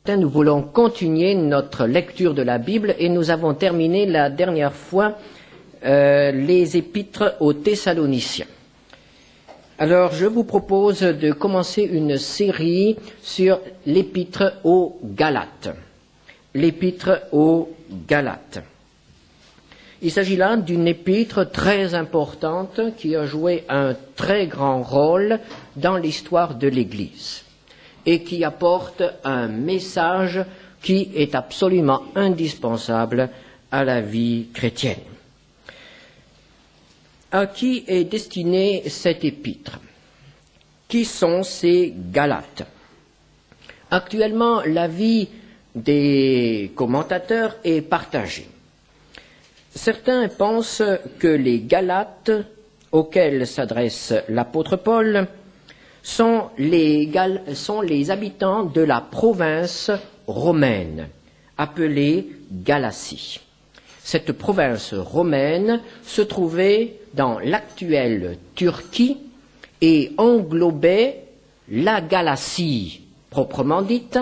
Nous voulons continuer notre lecture de la Bible et nous avons terminé la dernière fois les épîtres aux Thessaloniciens. Alors je vous propose de commencer une série sur l'épître aux Galates. L'épître aux Galates. Il s'agit là d'une épître très importante qui a joué un très grand rôle dans l'histoire de l'Église et qui apporte un message qui est absolument indispensable à la vie chrétienne. À qui est destinée cette épître? Qui sont ces Galates? Actuellement, l'avis des commentateurs est partagé. Certains pensent que les Galates auxquels s'adresse l'apôtre Paul sont les habitants de la province romaine, appelée Galatie. Cette province romaine se trouvait dans l'actuelle Turquie et englobait la Galatie proprement dite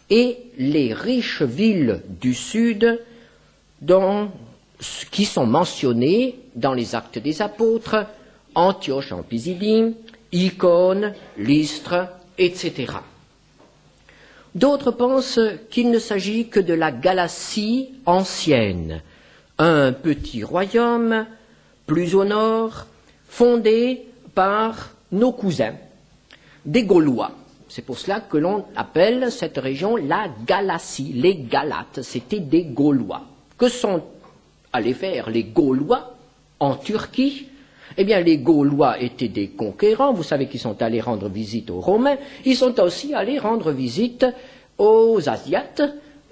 et les riches villes du sud qui sont mentionnées dans les Actes des Apôtres, Antioche en Pisidie, Icône, Lystre, etc. D'autres pensent qu'il ne s'agit que de la Galatie ancienne, un petit royaume plus au nord, fondé par nos cousins, des Gaulois. C'est pour cela que l'on appelle cette région la Galatie. Les Galates, c'était des Gaulois. Que sont allés faire les Gaulois en Turquie? Eh bien, les Gaulois étaient des conquérants. Vous savez qu'ils sont allés rendre visite aux Romains. Ils sont aussi allés rendre visite aux Asiates,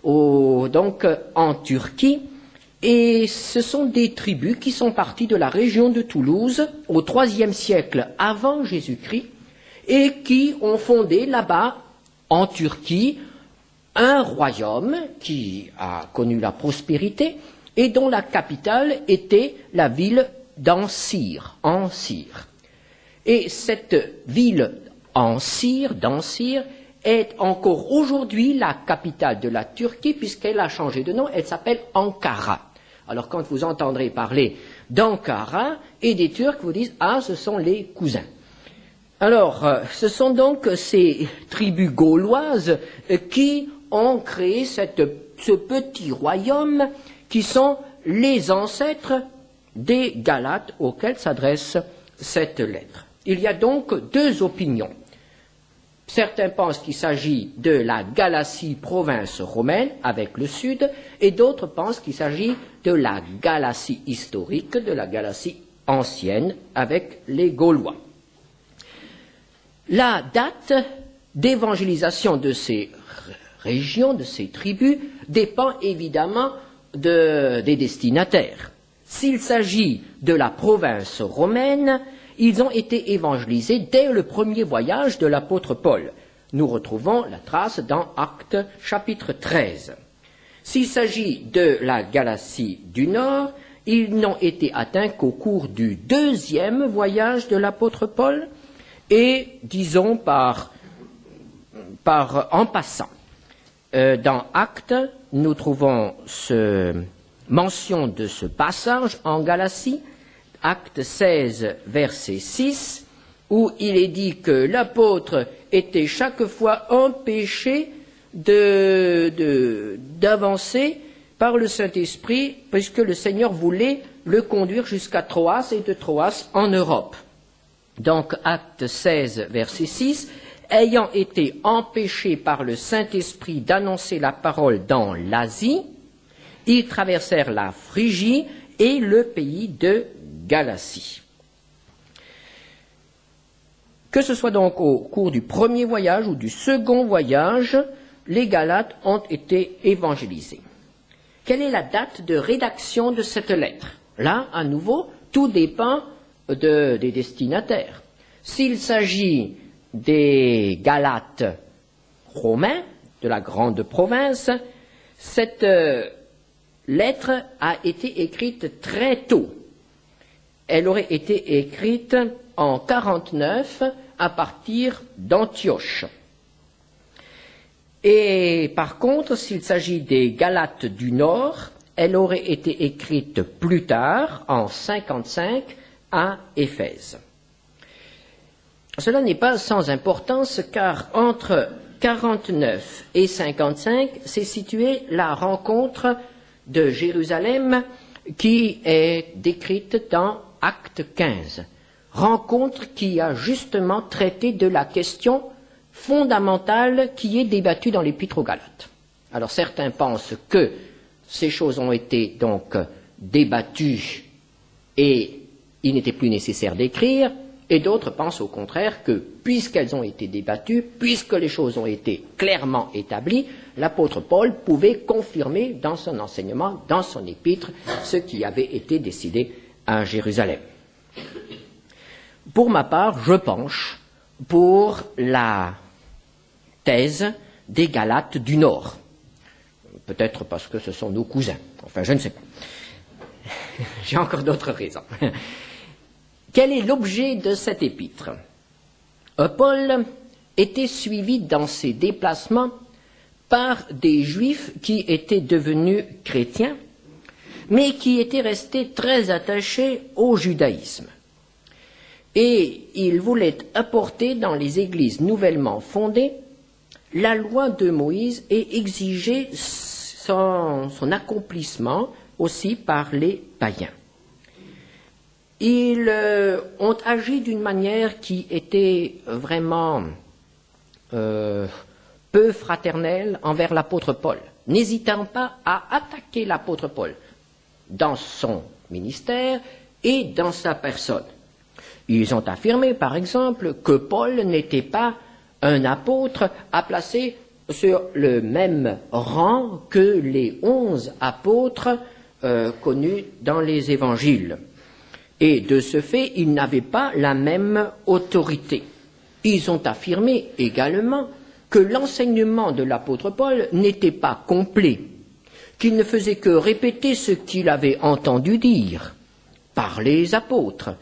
donc en Turquie. Et ce sont des tribus qui sont parties de la région de Toulouse au IIIe siècle avant Jésus-Christ et qui ont fondé là-bas, en Turquie, un royaume qui a connu la prospérité et dont la capitale était la ville d'Ansir, Ansir. Et cette ville d'Ansir, est encore aujourd'hui la capitale de la Turquie puisqu'elle a changé de nom, elle s'appelle Ankara. Alors quand vous entendrez parler d'Ankara et des Turcs, vous dites « Ah, ce sont les cousins ». Alors, ce sont donc ces tribus gauloises qui ont créé ce petit royaume qui sont les ancêtres des Galates auxquels s'adresse cette lettre. Il y a donc deux opinions. Certains pensent qu'il s'agit de la Galatie province romaine avec le sud, et d'autres pensent qu'il s'agit de la Galatie historique, de la Galatie ancienne avec les Gaulois. La date d'évangélisation de ces régions, de ces tribus, dépend évidemment des destinataires. S'il s'agit de la province romaine, ils ont été évangélisés dès le premier voyage de l'apôtre Paul. Nous retrouvons la trace dans Actes chapitre 13. S'il s'agit de la Galatie du Nord, ils n'ont été atteints qu'au cours du deuxième voyage de l'apôtre Paul et, disons, en passant. Dans Actes, nous trouvons mention de ce passage en Galatie, Acte 16, verset 6, où il est dit que l'apôtre était chaque fois empêché d'avancer par le Saint-Esprit, puisque le Seigneur voulait le conduire jusqu'à Troas et de Troas en Europe. Donc, Acte 16, verset 6, ayant été empêché par le Saint-Esprit d'annoncer la parole dans l'Asie, ils traversèrent la Phrygie et le pays de Galatie. Que ce soit donc au cours du premier voyage ou du second voyage, les Galates ont été évangélisés. Quelle est la date de rédaction de cette lettre? Là, à nouveau, tout dépend des destinataires. S'il s'agit des Galates romains, de la grande province, cette lettre a été écrite très tôt. Elle aurait été écrite en 49 à partir d'Antioche. Et par contre, s'il s'agit des Galates du Nord, elle aurait été écrite plus tard, en 55, à Éphèse. Cela n'est pas sans importance, car entre 49 et 55, s'est située la rencontre de Jérusalem qui est décrite dans Acte 15. Rencontre qui a justement traité de la question fondamentale qui est débattue dans l'Épître aux Galates. Alors certains pensent que ces choses ont été donc débattues et il n'était plus nécessaire d'écrire, et d'autres pensent au contraire que puisqu'elles ont été débattues, puisque les choses ont été clairement établies, l'apôtre Paul pouvait confirmer dans son enseignement, dans son épître, ce qui avait été décidé à Jérusalem. Pour ma part, je penche pour la thèse des Galates du Nord. Peut-être parce que ce sont nos cousins. Enfin, je ne sais pas. J'ai encore d'autres raisons. Quel est l'objet de cet épître? Paul était suivi dans ses déplacements par des Juifs qui étaient devenus chrétiens, mais qui étaient restés très attachés au judaïsme. Et il voulait apporter dans les églises nouvellement fondées la loi de Moïse et exiger son accomplissement aussi par les païens. Ils ont agi d'une manière qui était vraiment peu fraternelle envers l'apôtre Paul, n'hésitant pas à attaquer l'apôtre Paul dans son ministère et dans sa personne. Ils ont affirmé, par exemple, que Paul n'était pas un apôtre à placer sur le même rang que les 11 apôtres connus dans les évangiles. Et de ce fait, ils n'avaient pas la même autorité. Ils ont affirmé également que l'enseignement de l'apôtre Paul n'était pas complet, qu'il ne faisait que répéter ce qu'il avait entendu dire par les apôtres,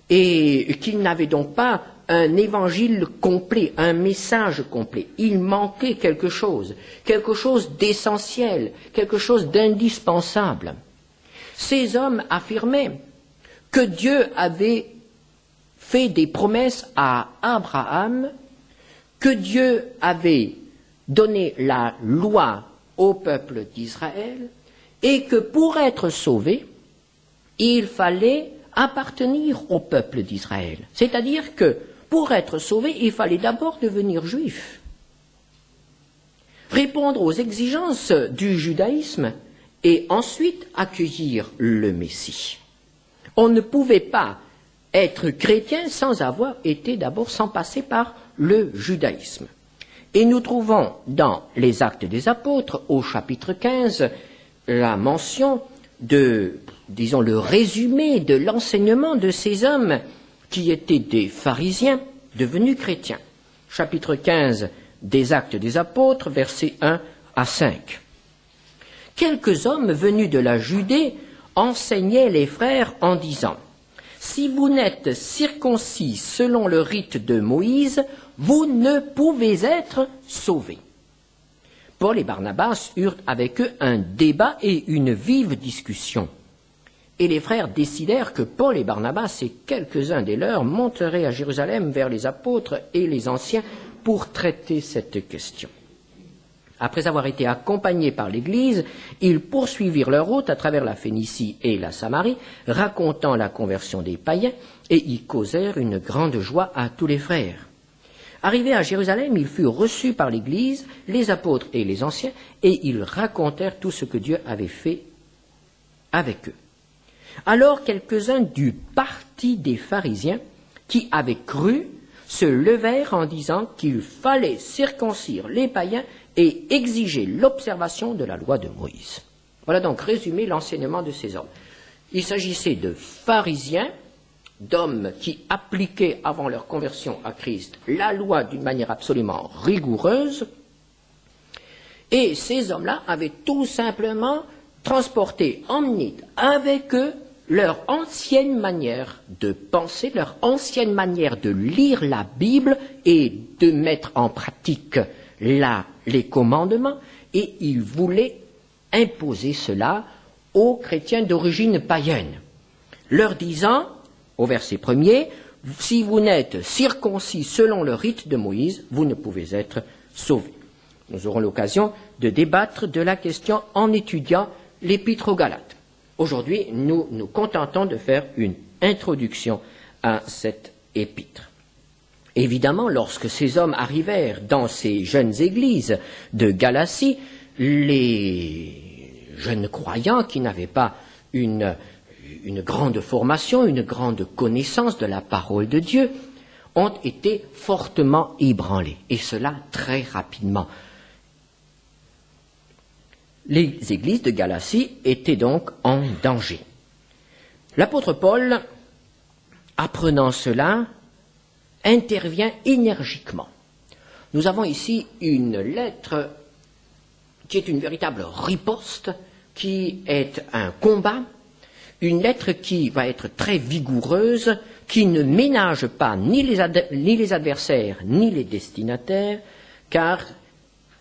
et qu'il n'avait donc pas un évangile complet, un message complet. Il manquait quelque chose d'essentiel, quelque chose d'indispensable. Ces hommes affirmaient que Dieu avait fait des promesses à Abraham, que Dieu avait donné la loi au peuple d'Israël, et que pour être sauvé, il fallait appartenir au peuple d'Israël. C'est-à-dire que pour être sauvé, il fallait d'abord devenir juif, répondre aux exigences du judaïsme et ensuite accueillir le Messie. On ne pouvait pas être chrétien sans avoir été d'abord, sans passer par le judaïsme. Et nous trouvons dans les Actes des Apôtres, au chapitre 15, la mention de, disons, le résumé de l'enseignement de ces hommes qui étaient des pharisiens devenus chrétiens. Chapitre 15 des Actes des Apôtres, versets 1 à 5. Quelques hommes venus de la Judée enseignaient les frères en disant « Si vous n'êtes circoncis selon le rite de Moïse, vous ne pouvez être sauvés. » Paul et Barnabas eurent avec eux un débat et une vive discussion. Et les frères décidèrent que Paul et Barnabas et quelques-uns des leurs monteraient à Jérusalem vers les apôtres et les anciens pour traiter cette question. Après avoir été accompagnés par l'Église, ils poursuivirent leur route à travers la Phénicie et la Samarie, racontant la conversion des païens, et y causèrent une grande joie à tous les frères. Arrivés à Jérusalem, ils furent reçus par l'Église, les apôtres et les anciens, et ils racontèrent tout ce que Dieu avait fait avec eux. Alors quelques-uns du parti des pharisiens, qui avaient cru, se levèrent en disant qu'il fallait circoncire les païens et exiger l'observation de la loi de Moïse. Voilà donc résumé l'enseignement de ces hommes. Il s'agissait de pharisiens, d'hommes qui appliquaient avant leur conversion à Christ la loi d'une manière absolument rigoureuse, et ces hommes-là avaient tout simplement transporté, emmené avec eux leur ancienne manière de penser, leur ancienne manière de lire la Bible et de mettre en pratique les commandements, et il voulait imposer cela aux chrétiens d'origine païenne, leur disant, au verset 1er, « Si vous n'êtes circoncis selon le rite de Moïse, vous ne pouvez être sauvés. » Nous aurons l'occasion de débattre de la question en étudiant l'Épître aux Galates. Aujourd'hui, nous nous contentons de faire une introduction à cette épître. Évidemment, lorsque ces hommes arrivèrent dans ces jeunes églises de Galatie, les jeunes croyants qui n'avaient pas une grande formation, une grande connaissance de la parole de Dieu, ont été fortement ébranlés, et cela très rapidement. Les églises de Galatie étaient donc en danger. L'apôtre Paul, apprenant cela, intervient énergiquement. Nous avons ici une lettre qui est une véritable riposte, qui est un combat, une lettre qui va être très vigoureuse, qui ne ménage pas ni les adversaires ni les destinataires, car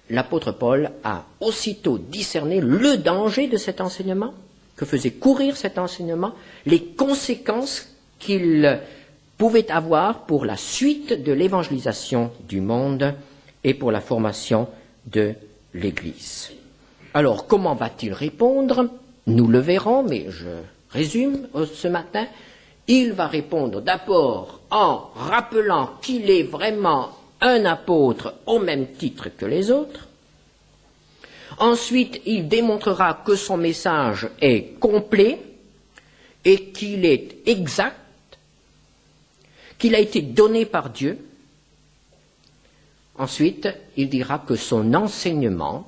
l'apôtre Paul a aussitôt discerné le danger de cet enseignement, que faisait courir cet enseignement, les conséquences qu'il pouvait avoir pour la suite de l'évangélisation du monde et pour la formation de l'Église. Alors, comment va-t-il répondre? Nous le verrons, mais je résume ce matin. Il va répondre d'abord en rappelant qu'il est vraiment un apôtre au même titre que les autres. Ensuite, il démontrera que son message est complet et qu'il est exact, qu'il a été donné par Dieu. Ensuite, il dira que son enseignement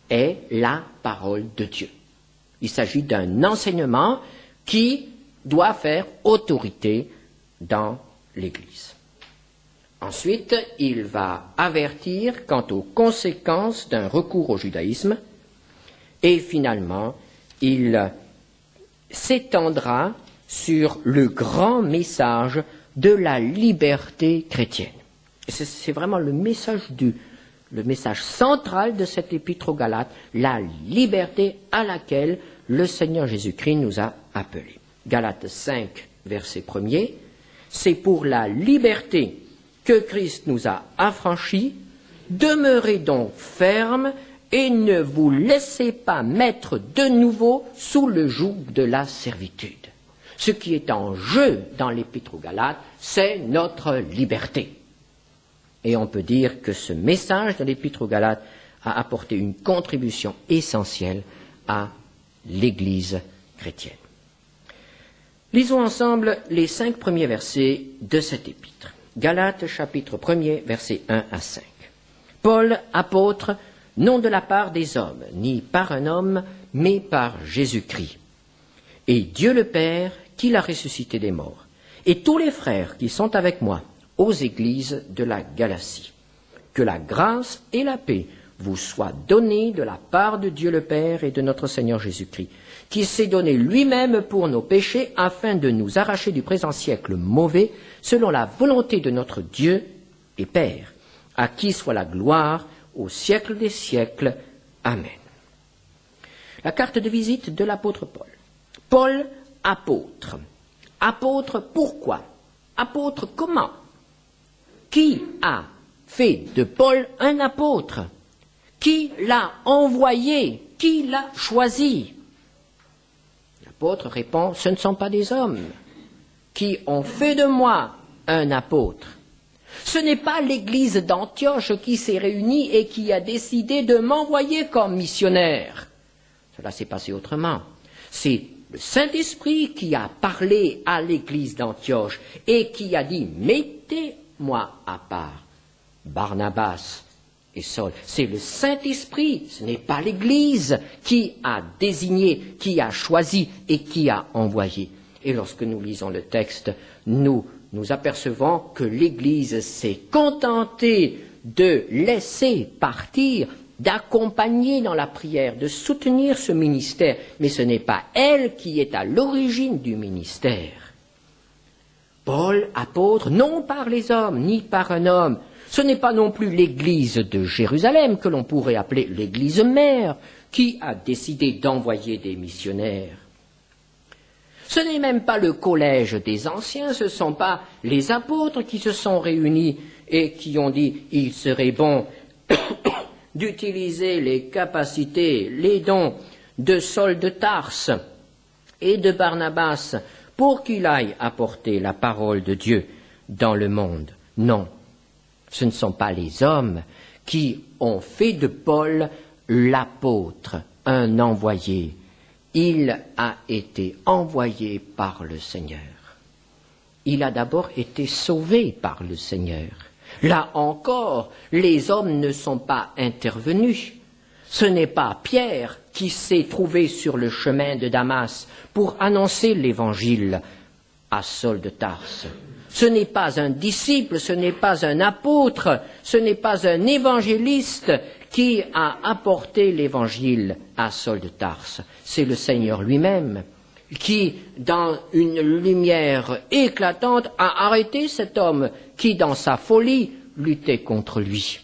est la parole de Dieu. Il s'agit d'un enseignement qui doit faire autorité dans l'Église. Ensuite, il va avertir quant aux conséquences d'un recours au judaïsme et finalement, il s'étendra sur le grand message de la liberté chrétienne. C'est vraiment le message central de cette épître aux Galates, la liberté à laquelle le Seigneur Jésus-Christ nous a appelés. Galates 5, verset 1er, c'est pour la liberté que Christ nous a affranchis, demeurez donc fermes et ne vous laissez pas mettre de nouveau sous le joug de la servitude. Ce qui est en jeu dans l'Épître aux Galates, c'est notre liberté. Et on peut dire que ce message de l'Épître aux Galates a apporté une contribution essentielle à l'Église chrétienne. Lisons ensemble les 5 premiers versets de cette épître. Galates, chapitre 1er, versets 1 à 5. Paul, apôtre, non de la part des hommes, ni par un homme, mais par Jésus-Christ. Et Dieu le Père, qui l'a ressuscité des morts. Et tous les frères qui sont avec moi aux églises de la Galatie. Que la grâce et la paix vous soient données de la part de Dieu le Père et de notre Seigneur Jésus-Christ, qui s'est donné lui-même pour nos péchés afin de nous arracher du présent siècle mauvais, selon la volonté de notre Dieu et Père, à qui soit la gloire au siècle des siècles. Amen. La carte de visite de l'apôtre Paul. Paul, apôtre. Apôtre, pourquoi? Apôtre, comment? Qui a fait de Paul un apôtre? Qui l'a envoyé? Qui l'a choisi? L'apôtre répond, ce ne sont pas des hommes qui ont fait de moi un apôtre. Ce n'est pas l'église d'Antioche qui s'est réunie et qui a décidé de m'envoyer comme missionnaire. Cela s'est passé autrement. C'est le Saint-Esprit qui a parlé à l'église d'Antioche et qui a dit, mettez-moi à part Barnabas et Saul. C'est le Saint-Esprit, ce n'est pas l'Église qui a désigné, qui a choisi et qui a envoyé. Et lorsque nous lisons le texte, nous apercevons que l'Église s'est contentée de laisser partir, d'accompagner dans la prière, de soutenir ce ministère, mais ce n'est pas elle qui est à l'origine du ministère. Paul, apôtre, non par les hommes, ni par un homme, Ce n'est pas non plus l'Église de Jérusalem, que l'on pourrait appeler l'Église mère, qui a décidé d'envoyer des missionnaires. Ce n'est même pas le collège des anciens, ce ne sont pas les apôtres qui se sont réunis et qui ont dit « il serait bon d'utiliser les capacités, les dons de Saul de Tarse et de Barnabas pour qu'il aille apporter la parole de Dieu dans le monde. » Non, ce ne sont pas les hommes qui ont fait de Paul l'apôtre, un envoyé. Il a été envoyé par le Seigneur. Il a d'abord été sauvé par le Seigneur. Là encore, les hommes ne sont pas intervenus. Ce n'est pas Pierre qui s'est trouvé sur le chemin de Damas pour annoncer l'Évangile à Saul de Tarse. Ce n'est pas un disciple, ce n'est pas un apôtre, ce n'est pas un évangéliste qui a apporté l'Évangile à Saul de Tarse. C'est le Seigneur lui-même qui, dans une lumière éclatante, a arrêté cet homme qui, dans sa folie, luttait contre lui.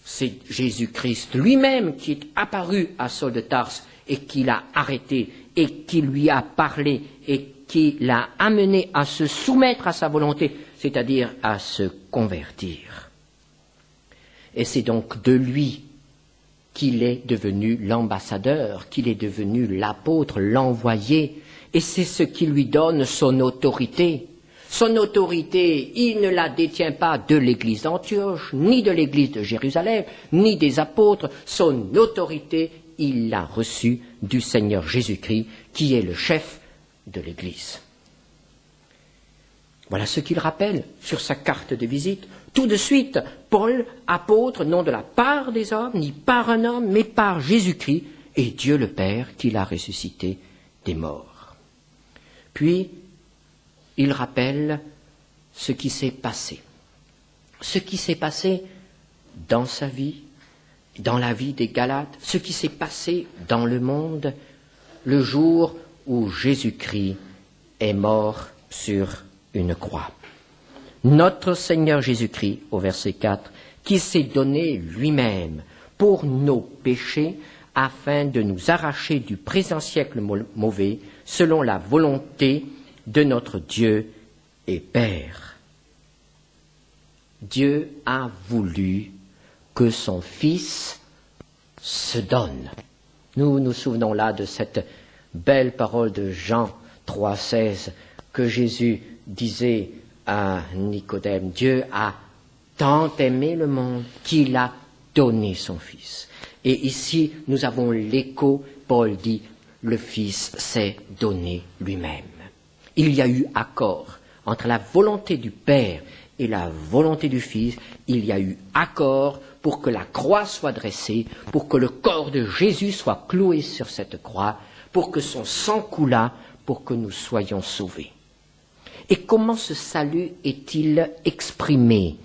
C'est Jésus-Christ lui-même qui est apparu à Saul de Tarse et qui l'a arrêté et qui lui a parlé et qui l'a amené à se soumettre à sa volonté, c'est-à-dire à se convertir. Et c'est donc de lui qu'il est devenu l'ambassadeur, qu'il est devenu l'apôtre, l'envoyé, et c'est ce qui lui donne son autorité. Son autorité, il ne la détient pas de l'Église d'Antioche, ni de l'Église de Jérusalem, ni des apôtres. Son autorité, il l'a reçue du Seigneur Jésus-Christ, qui est le chef de l'Église. Voilà ce qu'il rappelle sur sa carte de visite. Tout de suite, Paul, apôtre, non de la part des hommes, ni par un homme, mais par Jésus-Christ et Dieu le Père qui l'a ressuscité des morts. Puis, il rappelle ce qui s'est passé. Ce qui s'est passé dans sa vie, dans la vie des Galates, ce qui s'est passé dans le monde, le jour où Jésus-Christ est mort sur une croix. Notre Seigneur Jésus-Christ, au verset 4, qui s'est donné lui-même pour nos péchés afin de nous arracher du présent siècle mauvais, selon la volonté de notre Dieu et Père. Dieu a voulu que son Fils se donne. Nous nous souvenons là de cette belle parole de Jean 3,16 que Jésus disait à Nicodème. Dieu a tant aimé le monde qu'il a donné son Fils. Et ici, nous avons l'écho, Paul dit, le Fils s'est donné lui-même. Il y a eu accord entre la volonté du Père et la volonté du Fils. Il y a eu accord pour que la croix soit dressée, pour que le corps de Jésus soit cloué sur cette croix, pour que son sang coulât, pour que nous soyons sauvés. Et comment ce salut est-il exprimé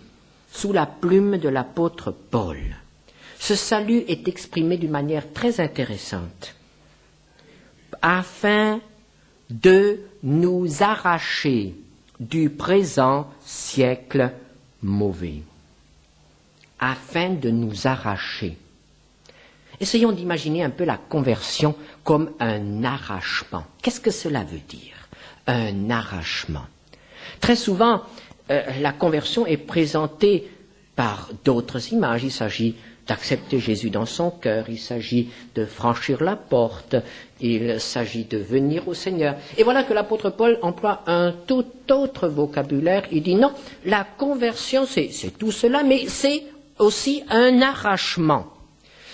sous la plume de l'apôtre Paul? Ce salut est exprimé d'une manière très intéressante. Afin de nous arracher du présent siècle mauvais. Afin de nous arracher. Essayons d'imaginer un peu la conversion comme un arrachement. Qu'est-ce que cela veut dire? Un arrachement. Très souvent, la conversion est présentée par d'autres images. Il s'agit d'accepter Jésus dans son cœur, il s'agit de franchir la porte, il s'agit de venir au Seigneur. Et voilà que l'apôtre Paul emploie un tout autre vocabulaire. Il dit non, la conversion c'est tout cela, mais c'est aussi un arrachement.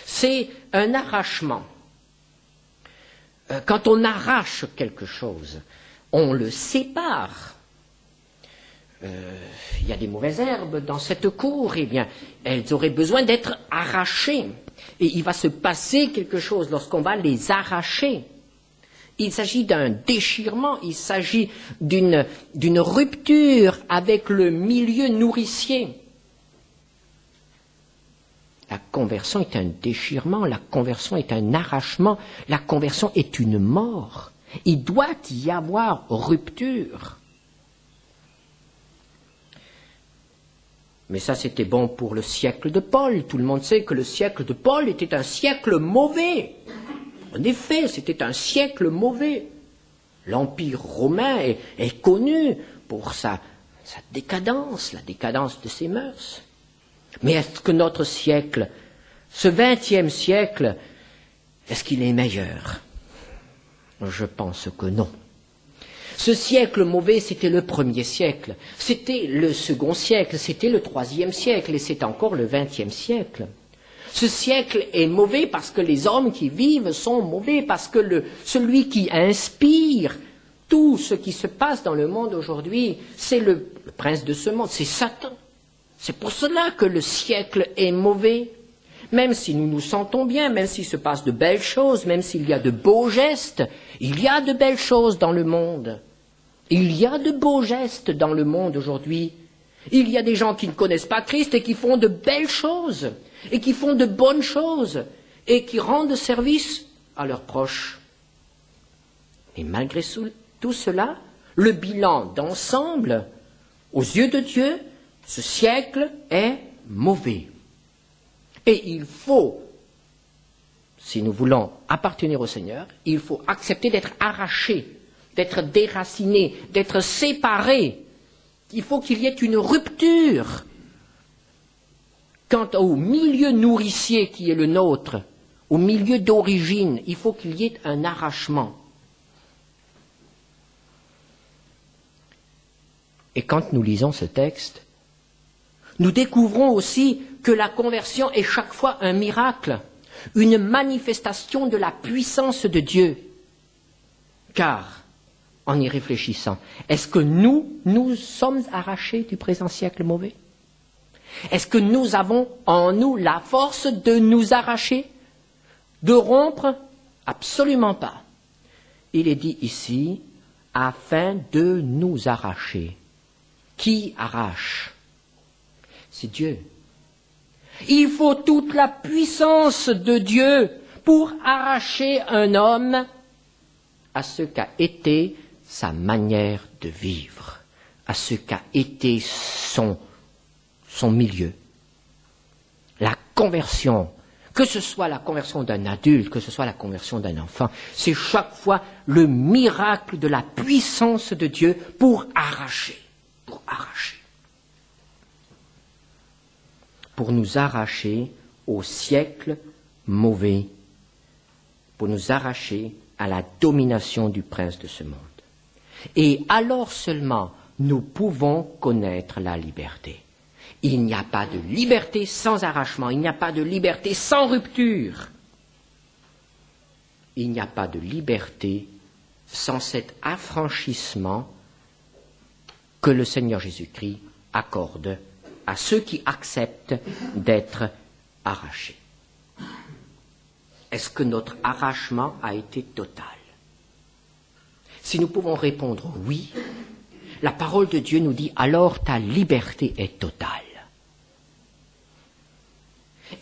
C'est un arrachement. Quand on arrache quelque chose, on le sépare. Il y a des mauvaises herbes dans cette cour, eh bien, elles auraient besoin d'être arrachées. Et il va se passer quelque chose lorsqu'on va les arracher. Il s'agit d'un déchirement, il s'agit d'une rupture avec le milieu nourricier. La conversion est un déchirement, la conversion est un arrachement, la conversion est une mort. Il doit y avoir rupture. Mais ça, c'était bon pour le siècle de Paul. Tout le monde sait que le siècle de Paul était un siècle mauvais. En effet, c'était un siècle mauvais. L'Empire romain est connu pour sa décadence, la décadence de ses mœurs. Mais est-ce que notre siècle, ce 20e siècle, est-ce qu'il est meilleur? Je pense que non. Ce siècle mauvais, c'était le 1er siècle, c'était le 2e siècle, c'était le 3e siècle, et c'est encore le 20e siècle. Ce siècle est mauvais parce que les hommes qui vivent sont mauvais, parce que celui qui inspire tout ce qui se passe dans le monde aujourd'hui, c'est le prince de ce monde, c'est Satan. C'est pour cela que le siècle est mauvais. Même si nous nous sentons bien, même s'il se passe de belles choses, même s'il y a de beaux gestes, il y a de belles choses dans le monde. Il y a de beaux gestes dans le monde aujourd'hui. Il y a des gens qui ne connaissent pas Christ et qui font de belles choses, et qui font de bonnes choses, et qui rendent service à leurs proches. Mais malgré tout cela, le bilan d'ensemble, aux yeux de Dieu, ce siècle est mauvais. Et il faut, si nous voulons appartenir au Seigneur, il faut accepter d'être arraché, d'être déraciné, d'être séparé. Il faut qu'il y ait une rupture. Quant au milieu nourricier qui est le nôtre, au milieu d'origine, il faut qu'il y ait un arrachement. Et quand nous lisons ce texte, nous découvrons aussi que la conversion est chaque fois un miracle, une manifestation de la puissance de Dieu. Car, en y réfléchissant, est-ce que nous sommes arrachés du présent siècle mauvais? Est-ce que nous avons en nous la force de nous arracher, de rompre? Absolument pas. Il est dit ici, afin de nous arracher. Qui arrache? C'est Dieu. Il faut toute la puissance de Dieu pour arracher un homme à ce qu'a été sa manière de vivre, à ce qu'a été son milieu. La conversion, que ce soit la conversion d'un adulte, que ce soit la conversion d'un enfant, c'est chaque fois le miracle de la puissance de Dieu pour arracher. Pour nous arracher au siècle mauvais, pour nous arracher à la domination du prince de ce monde. Et alors seulement, nous pouvons connaître la liberté. Il n'y a pas de liberté sans arrachement, il n'y a pas de liberté sans rupture. Il n'y a pas de liberté sans cet affranchissement que le Seigneur Jésus-Christ accorde à ceux qui acceptent d'être arrachés. Est-ce que notre arrachement a été total? Si nous pouvons répondre oui, la parole de Dieu nous dit alors ta liberté est totale.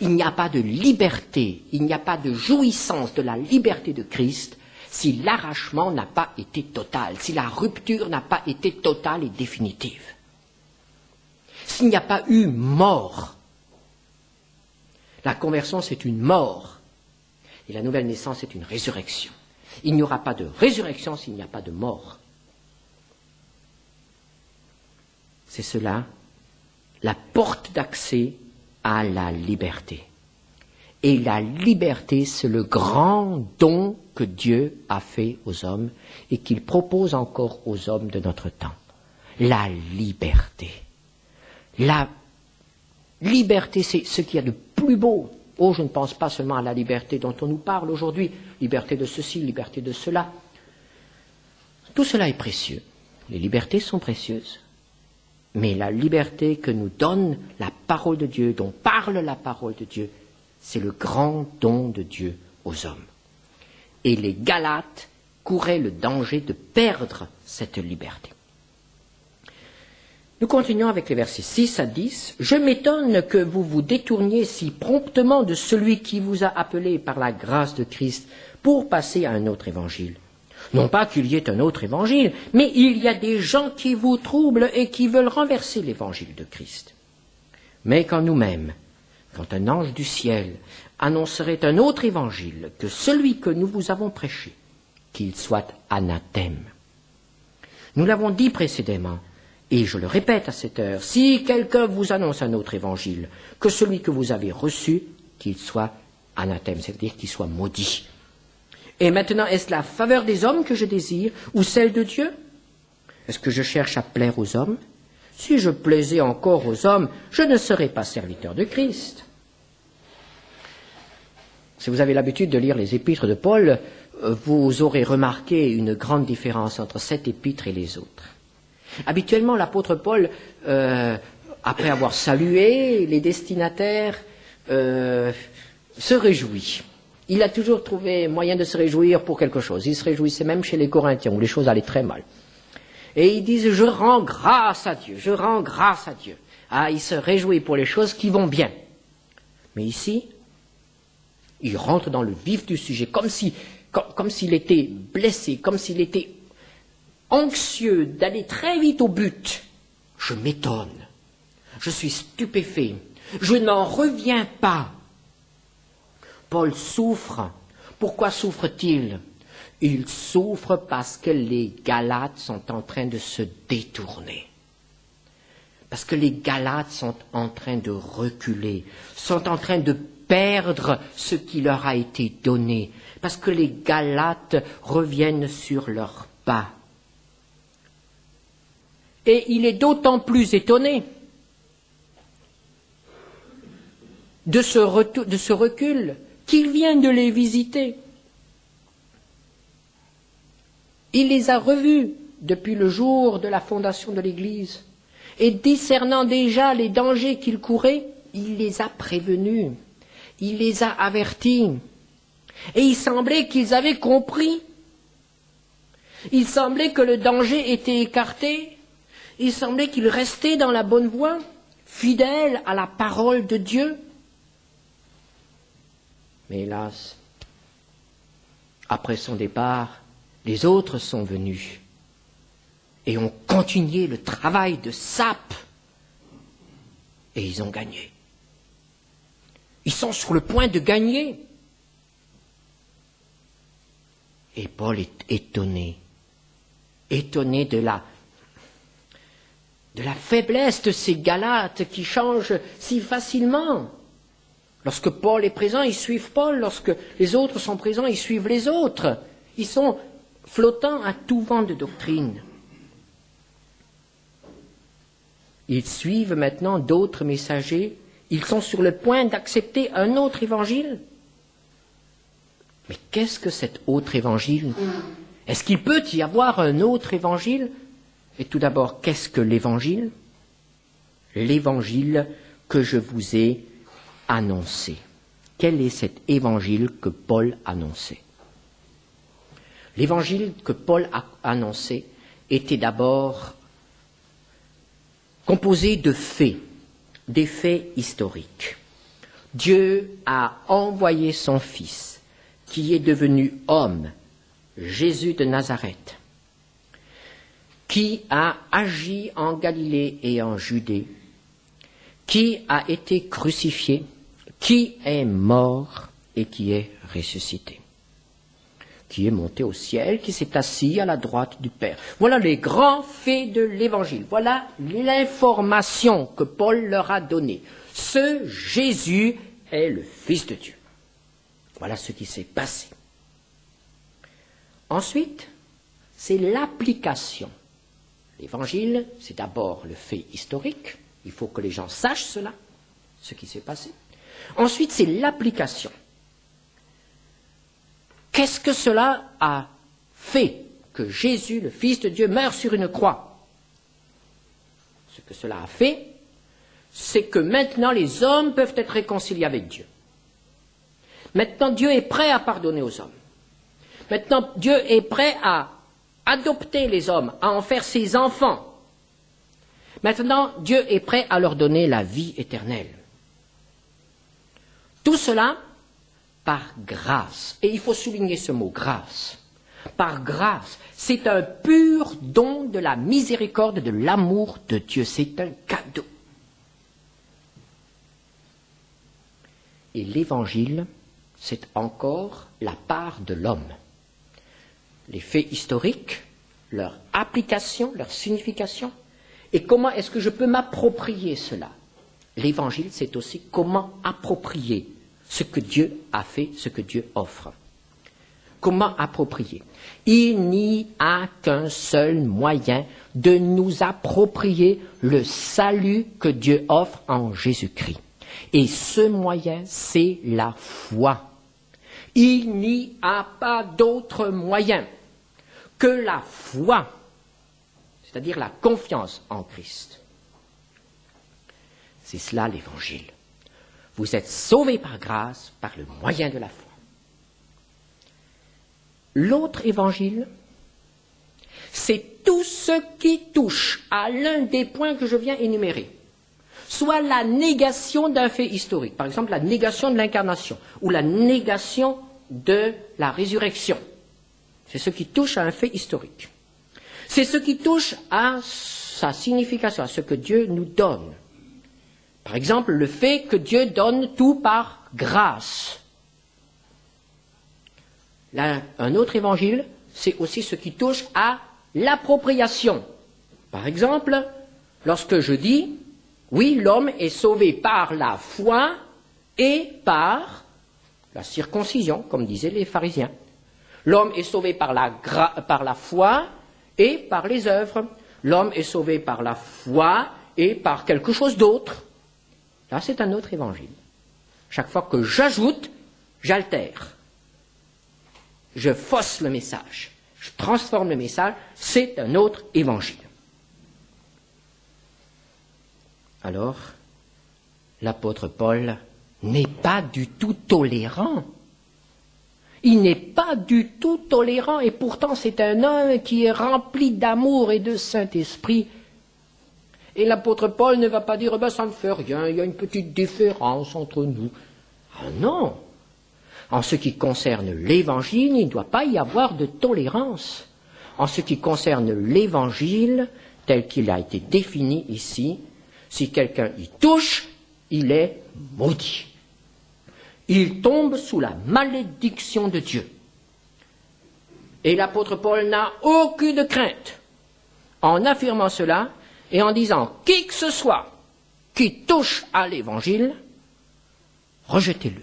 Il n'y a pas de liberté, il n'y a pas de jouissance de la liberté de Christ si l'arrachement n'a pas été total, si la rupture n'a pas été totale et définitive. S'il n'y a pas eu mort, la conversion c'est une mort et la nouvelle naissance c'est une résurrection. Il n'y aura pas de résurrection s'il n'y a pas de mort. C'est cela, la porte d'accès à la liberté. Et la liberté, c'est le grand don que Dieu a fait aux hommes et qu'il propose encore aux hommes de notre temps. La liberté. La liberté, c'est ce qu'il y a de plus beau. Oh, je ne pense pas seulement à la liberté dont on nous parle aujourd'hui, liberté de ceci, liberté de cela. Tout cela est précieux. Les libertés sont précieuses. Mais la liberté que nous donne la parole de Dieu, dont parle la parole de Dieu, c'est le grand don de Dieu aux hommes. Et les Galates couraient le danger de perdre cette liberté. Nous continuons avec les versets 6 à 10. « Je m'étonne que vous vous détourniez si promptement de celui qui vous a appelé par la grâce de Christ pour passer à un autre évangile. Non pas qu'il y ait un autre évangile, mais il y a des gens qui vous troublent et qui veulent renverser l'évangile de Christ. Mais quand nous-mêmes, quand un ange du ciel annoncerait un autre évangile que celui que nous vous avons prêché, qu'il soit anathème. Nous l'avons dit précédemment, et je le répète à cette heure, si quelqu'un vous annonce un autre évangile que celui que vous avez reçu, qu'il soit anathème, c'est-à-dire qu'il soit maudit. Et maintenant, est-ce la faveur des hommes que je désire ou celle de Dieu? Est-ce que je cherche à plaire aux hommes? Si je plaisais encore aux hommes, je ne serais pas serviteur de Christ. Si vous avez l'habitude de lire les épîtres de Paul, vous aurez remarqué une grande différence entre cette épître et les autres. Habituellement, l'apôtre Paul, après avoir salué les destinataires, se réjouit. Il a toujours trouvé moyen de se réjouir pour quelque chose. Il se réjouissait même chez les Corinthiens, où les choses allaient très mal. Et ils disent, je rends grâce à Dieu, je rends grâce à Dieu. Ah, il se réjouit pour les choses qui vont bien. Mais ici, il rentre dans le vif du sujet, comme s'il était blessé, comme s'il était anxieux d'aller très vite au but. Je m'étonne, je suis stupéfait, je n'en reviens pas. Paul souffre. Pourquoi souffre-t-il? Il souffre parce que les Galates sont en train de se détourner. Parce que les Galates sont en train de reculer, sont en train de perdre ce qui leur a été donné. Parce que les Galates reviennent sur leurs pas. Et il est d'autant plus étonné de ce recul qu'il vient de les visiter. Il les a revus depuis le jour de la fondation de l'Église. Et discernant déjà les dangers qu'ils couraient, il les a prévenus, il les a avertis. Et il semblait qu'ils avaient compris. Il semblait que le danger était écarté. Il semblait qu'ils restaient dans la bonne voie, fidèles à la parole de Dieu. Mais hélas, après son départ, les autres sont venus et ont continué le travail de sape et ils ont gagné. Ils sont sur le point de gagner. Et Paul est étonné de la faiblesse de ces Galates qui changent si facilement. Lorsque Paul est présent, ils suivent Paul. Lorsque les autres sont présents, ils suivent les autres. Ils sont flottants à tout vent de doctrine. Ils suivent maintenant d'autres messagers. Ils sont sur le point d'accepter un autre évangile. Mais qu'est-ce que cet autre évangile? Est-ce qu'il peut y avoir un autre évangile? Et tout d'abord, qu'est-ce que l'évangile? L'évangile que je vous ai annoncé. Quel est cet évangile que Paul annonçait? L'évangile que Paul a annoncé était d'abord composé de faits, des faits historiques. Dieu a envoyé son Fils, qui est devenu homme, Jésus de Nazareth, qui a agi en Galilée et en Judée, qui a été crucifié, qui est mort et qui est ressuscité, qui est monté au ciel, qui s'est assis à la droite du Père. Voilà les grands faits de l'Évangile. Voilà l'information que Paul leur a donnée. Ce Jésus est le Fils de Dieu. Voilà ce qui s'est passé. Ensuite, c'est l'application. L'Évangile, c'est d'abord le fait historique. Il faut que les gens sachent cela, ce qui s'est passé. Ensuite, c'est l'application. Qu'est-ce que cela a fait que Jésus, le Fils de Dieu, meure sur une croix? Ce que cela a fait, c'est que maintenant les hommes peuvent être réconciliés avec Dieu. Maintenant, Dieu est prêt à pardonner aux hommes. Maintenant, Dieu est prêt à adopter les hommes, à en faire ses enfants. Maintenant, Dieu est prêt à leur donner la vie éternelle. Tout cela par grâce. Et il faut souligner ce mot, grâce. Par grâce. C'est un pur don de la miséricorde, de l'amour de Dieu. C'est un cadeau. et l'Évangile, c'est encore la part de l'homme. Les faits historiques, leur application, leur signification, et comment est-ce que je peux m'approprier cela. L'Évangile, c'est aussi comment approprier ce que Dieu a fait, ce que Dieu offre. Comment approprier? Il n'y a qu'un seul moyen de nous approprier le salut que Dieu offre en Jésus-Christ. Et ce moyen, c'est la foi. Il n'y a pas d'autre moyen que la foi, c'est-à-dire la confiance en Christ. C'est cela l'Évangile. Vous êtes sauvés par grâce, par le moyen de la foi. L'autre Évangile, c'est tout ce qui touche à l'un des points que je viens énumérer. Soit la négation d'un fait historique, par exemple la négation de l'incarnation, ou la négation de la résurrection. C'est ce qui touche à un fait historique. C'est ce qui touche à sa signification, à ce que Dieu nous donne. Par exemple, le fait que Dieu donne tout par grâce. Là, un autre évangile, c'est aussi ce qui touche à l'appropriation. Par exemple, lorsque je dis, oui, l'homme est sauvé par la foi et par la circoncision, comme disaient les pharisiens. L'homme est sauvé par la foi et par les œuvres. L'homme est sauvé par la foi et par quelque chose d'autre. Là, c'est un autre évangile. Chaque fois que j'ajoute, j'altère. Je fausse le message. Je transforme le message. C'est un autre évangile. Alors, l'apôtre Paul n'est pas du tout tolérant. Il n'est pas du tout tolérant et pourtant c'est un homme qui est rempli d'amour et de Saint-Esprit. Et l'apôtre Paul ne va pas dire « ça ne fait rien, il y a une petite différence entre nous ». Ah non! En ce qui concerne l'Évangile, il ne doit pas y avoir de tolérance. En ce qui concerne l'Évangile, tel qu'il a été défini ici, si quelqu'un y touche, il est maudit. Il tombe sous la malédiction de Dieu. Et l'apôtre Paul n'a aucune crainte en affirmant cela et en disant « qui que ce soit qui touche à l'Évangile, rejetez-le. »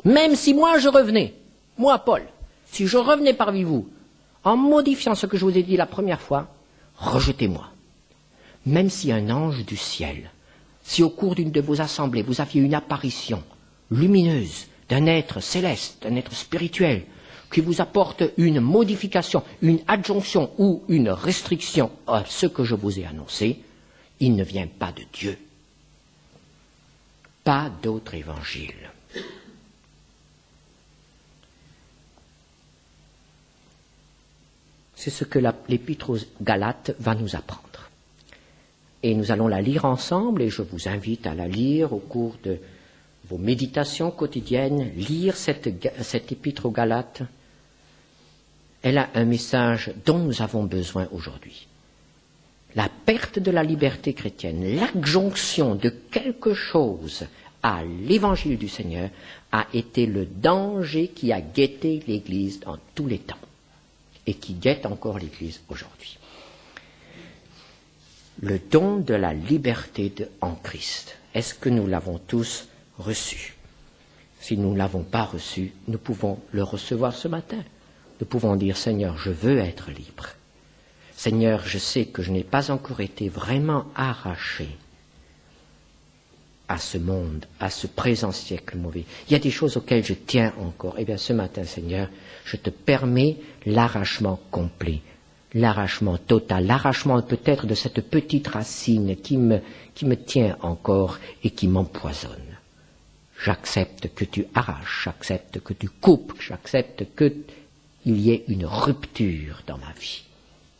Même si moi je revenais, moi Paul, si je revenais parmi vous, en modifiant ce que je vous ai dit la première fois, rejetez-moi. Même si un ange du ciel, si au cours d'une de vos assemblées vous aviez une apparition lumineuse d'un être céleste, d'un être spirituel, qui vous apporte une modification, une adjonction ou une restriction à ce que je vous ai annoncé, il ne vient pas de Dieu. Pas d'autre évangile. C'est ce que l'Épître aux Galates va nous apprendre. Et nous allons la lire ensemble, et je vous invite à la lire au cours de vos méditations quotidiennes, lire cette Épître aux Galates. Elle a un message dont nous avons besoin aujourd'hui. La perte de la liberté chrétienne, l'adjonction de quelque chose à l'évangile du Seigneur a été le danger qui a guetté l'Église dans tous les temps et qui guette encore l'Église aujourd'hui. Le don de la liberté en Christ, est-ce que nous l'avons tous reçu? Si nous ne l'avons pas reçu, nous pouvons le recevoir ce matin. Nous pouvons dire, Seigneur, je veux être libre. Seigneur, je sais que je n'ai pas encore été vraiment arraché à ce monde, à ce présent siècle mauvais. Il y a des choses auxquelles je tiens encore. Eh bien, ce matin, Seigneur, je te permets l'arrachement complet, l'arrachement total, l'arrachement peut-être de cette petite racine qui me tient encore et qui m'empoisonne. J'accepte que tu arraches, j'accepte que tu coupes, j'accepte qu'il y ait une rupture dans ma vie.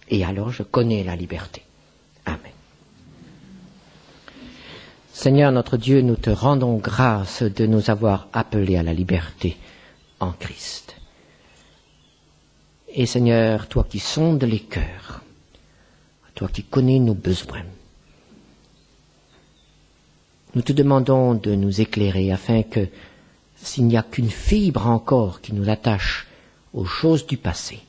Et alors je connais la liberté. Amen. Seigneur notre Dieu, nous te rendons grâce de nous avoir appelés à la liberté en Christ. Et Seigneur, toi qui sondes les cœurs, toi qui connais nos besoins, Nous te demandons de nous éclairer afin que, s'il n'y a qu'une fibre encore qui nous attache aux choses du passé,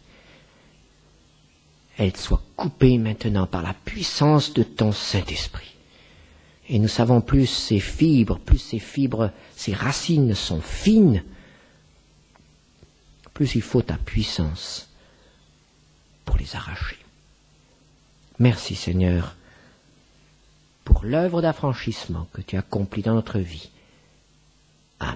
elle soit coupée maintenant par la puissance de ton Saint-Esprit. Et nous savons plus ces fibres, ces racines sont fines, plus il faut ta puissance pour les arracher. Merci Seigneur pour l'œuvre d'affranchissement que tu accomplis dans notre vie.